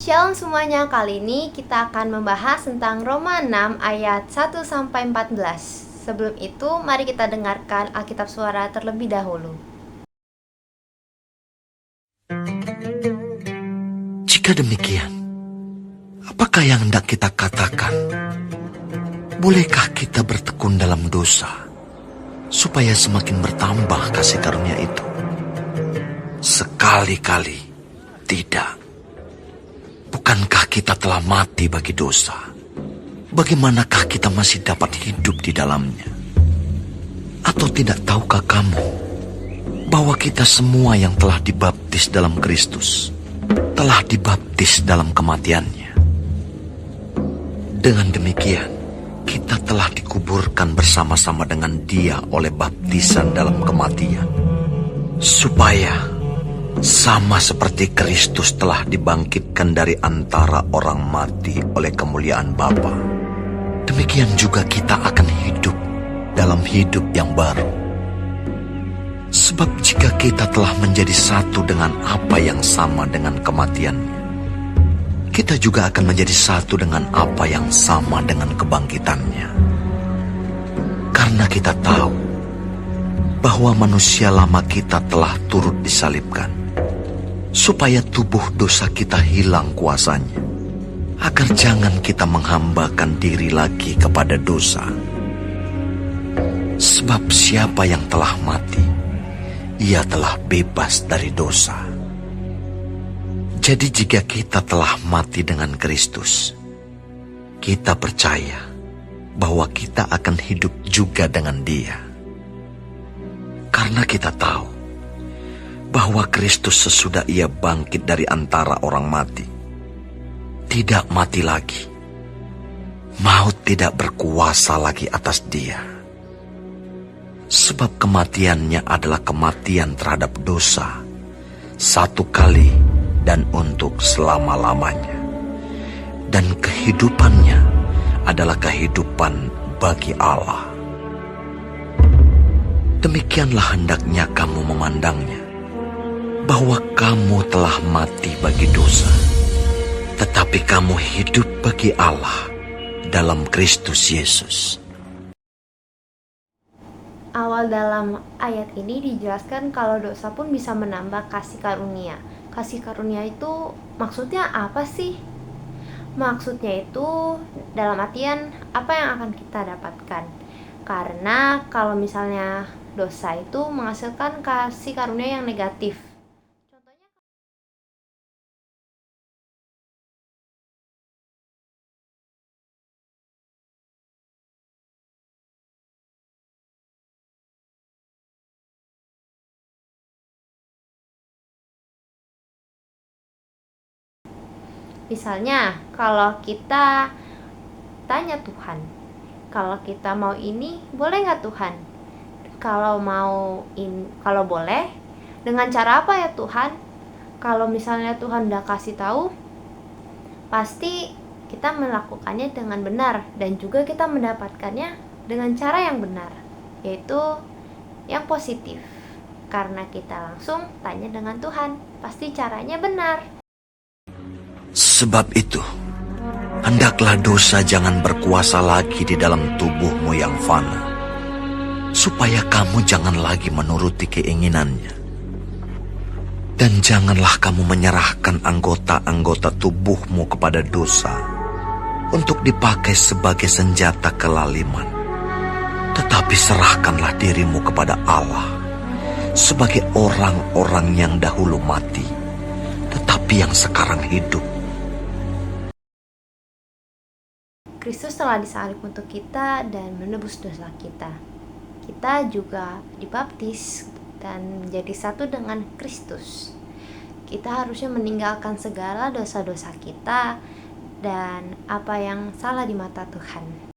Shalom semuanya, kali ini kita akan membahas tentang Roma 6 ayat 1-14. Sebelum itu, mari kita dengarkan Alkitab Suara terlebih dahulu. Jika demikian, apakah yang hendak kita katakan? Bolehkah kita bertekun dalam dosa, supaya semakin bertambah kasih karunia itu? Sekali-kali tidak. Bukankah kita telah mati bagi dosa? Bagaimanakah kita masih dapat hidup di dalamnya? Atau tidak tahukah kamu bahwa kita semua yang telah dibaptis dalam Kristus telah dibaptis dalam kematiannya? Dengan demikian, kita telah dikuburkan bersama-sama dengan Dia oleh baptisan dalam kematian, supaya sama seperti Kristus telah dibangkitkan dari antara orang mati oleh kemuliaan Bapa, demikian juga kita akan hidup dalam hidup yang baru. Sebab jika kita telah menjadi satu dengan apa yang sama dengan kematiannya, kita juga akan menjadi satu dengan apa yang sama dengan kebangkitannya. Karena kita tahu bahwa manusia lama kita telah turut disalibkan, supaya tubuh dosa kita hilang kuasanya, agar jangan kita menghambakan diri lagi kepada dosa. Sebab siapa yang telah mati, ia telah bebas dari dosa. Jadi jika kita telah mati dengan Kristus, kita percaya bahwa kita akan hidup juga dengan Dia. Karena kita tahu bahwa Kristus sesudah Ia bangkit dari antara orang mati, tidak mati lagi. Maut tidak berkuasa lagi atas Dia. Sebab kematiannya adalah kematian terhadap dosa, satu kali dan untuk selama-lamanya. Dan kehidupannya adalah kehidupan bagi Allah. Demikianlah hendaknya kamu memandangnya, bahwa kamu telah mati bagi dosa, tetapi kamu hidup bagi Allah dalam Kristus Yesus. Awal dalam ayat ini dijelaskan kalau dosa pun bisa menambah kasih karunia. Kasih karunia itu maksudnya apa sih? Maksudnya itu dalam artian apa yang akan kita dapatkan. Karena kalau misalnya dosa itu menghasilkan kasih karunia yang negatif. Contohnya, misalnya kalau kita tanya Tuhan, kalau kita mau ini boleh nggak Tuhan? Kalau boleh, dengan cara apa ya Tuhan? Kalau misalnya Tuhan udah kasih tahu, pasti kita melakukannya dengan benar dan juga kita mendapatkannya dengan cara yang benar, yaitu yang positif. Karena kita langsung tanya dengan Tuhan, pasti caranya benar. Sebab itu, hendaklah dosa jangan berkuasa lagi di dalam tubuhmu yang fana, supaya kamu jangan lagi menuruti keinginannya. Dan janganlah kamu menyerahkan anggota-anggota tubuhmu kepada dosa untuk dipakai sebagai senjata kelaliman. Tetapi serahkanlah dirimu kepada Allah sebagai orang-orang yang dahulu mati, tetapi yang sekarang hidup. Kristus telah disalib untuk kita dan menebus dosa kita. Kita juga dibaptis dan menjadi satu dengan Kristus. Kita harusnya meninggalkan segala dosa-dosa kita dan apa yang salah di mata Tuhan.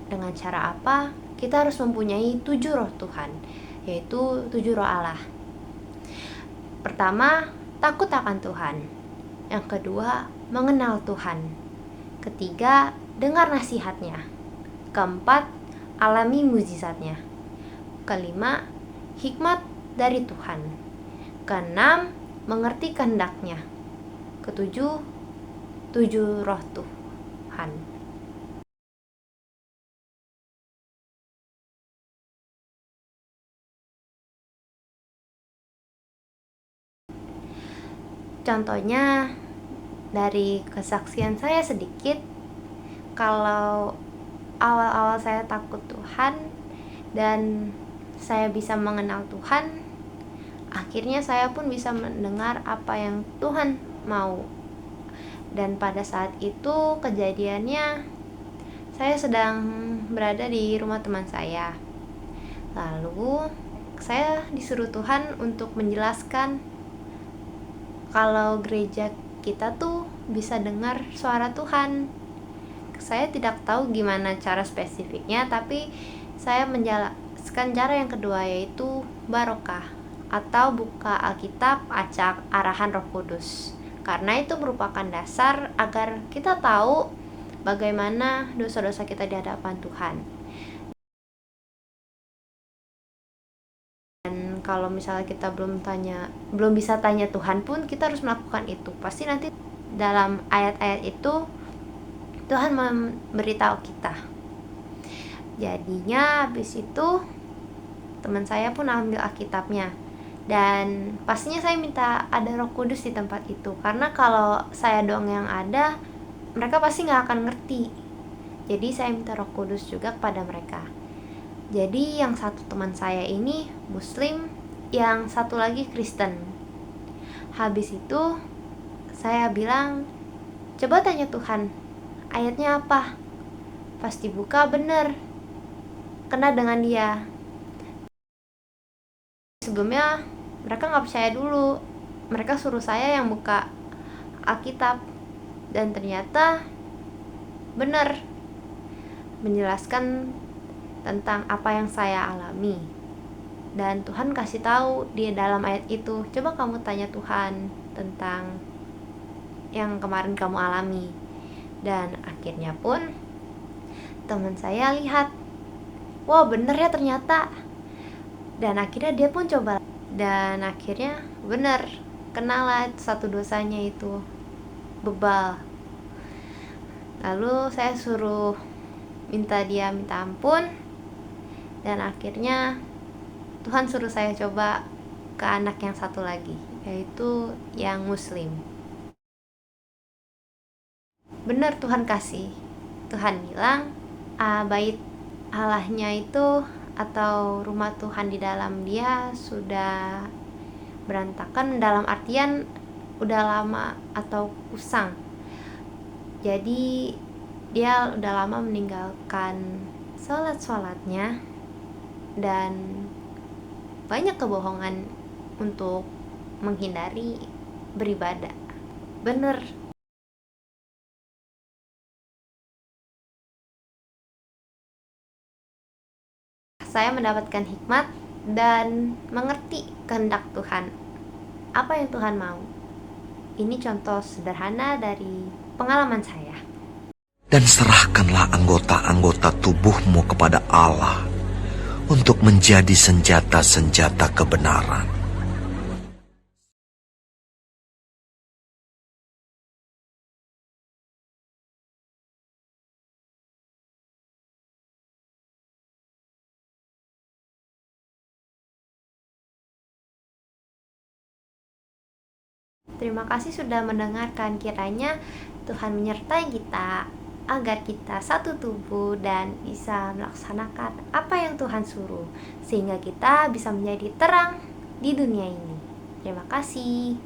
Dengan cara apa? Kita harus mempunyai 7 roh Tuhan, yaitu 7 roh Allah. Pertama, takut akan Tuhan. Yang kedua, mengenal Tuhan. Ketiga, dengar nasihatnya. Keempat, alami mujizatnya. Kelima, hikmat dari Tuhan. Keenam, mengerti kehendaknya. Ketujuh, 7 roh Tuhan. Contohnya, dari kesaksian saya sedikit, kalau awal-awal saya takut Tuhan dan saya bisa mengenal Tuhan, akhirnya saya pun bisa mendengar apa yang Tuhan mau. Dan pada saat itu kejadiannya, saya sedang berada di rumah teman saya. Lalu saya disuruh Tuhan untuk menjelaskan kalau gereja kita tuh bisa dengar suara Tuhan. Saya tidak tahu gimana cara spesifiknya, tapi saya menjelaskan cara yang kedua, yaitu barokah atau buka Alkitab, acak arahan Roh Kudus. Karena itu merupakan dasar agar kita tahu bagaimana dosa-dosa kita di hadapan Tuhan. Dan kalau misalnya kita belum bisa tanya Tuhan pun, kita harus melakukan itu. Pasti nanti dalam ayat-ayat itu Tuhan memberitahu kita. Jadinya habis itu teman saya pun ambil Alkitabnya, dan pastinya saya minta ada Roh Kudus di tempat itu, karena kalau saya doang yang ada, mereka pasti nggak akan ngerti. Jadi saya minta Roh Kudus juga kepada mereka. Jadi yang satu teman saya ini Muslim, yang satu lagi Kristen. Habis itu saya bilang, coba tanya Tuhan, ayatnya apa? Pas dibuka bener, kena dengan dia. Sebelumnya mereka nggak percaya dulu, mereka suruh saya yang buka Alkitab, dan ternyata bener menjelaskan tentang apa yang saya alami. Dan Tuhan kasih tahu di dalam ayat itu, coba kamu tanya Tuhan tentang yang kemarin kamu alami. Dan akhirnya pun teman saya lihat, wah bener ya ternyata. Dan akhirnya dia pun coba, dan akhirnya bener, kenalah satu dosanya itu, bebal. Lalu saya suruh minta ampun, dan akhirnya Tuhan suruh saya coba ke anak yang satu lagi, yaitu yang Muslim. Benar Tuhan kasih. Tuhan bilang, bait Allahnya itu atau rumah Tuhan di dalam dia sudah berantakan, dalam artian udah lama atau usang. Jadi dia udah lama meninggalkan sholat-sholatnya dan banyak kebohongan untuk menghindari beribadah. Bener. Saya mendapatkan hikmat dan mengerti kehendak Tuhan. Apa yang Tuhan mau. Ini contoh sederhana dari pengalaman saya. Dan serahkanlah anggota-anggota tubuhmu kepada Allah untuk menjadi senjata-senjata kebenaran. Terima kasih sudah mendengarkan. Kiranya Tuhan menyertai kita agar kita satu tubuh dan bisa melaksanakan apa yang Tuhan suruh, sehingga kita bisa menjadi terang di dunia ini. Terima kasih.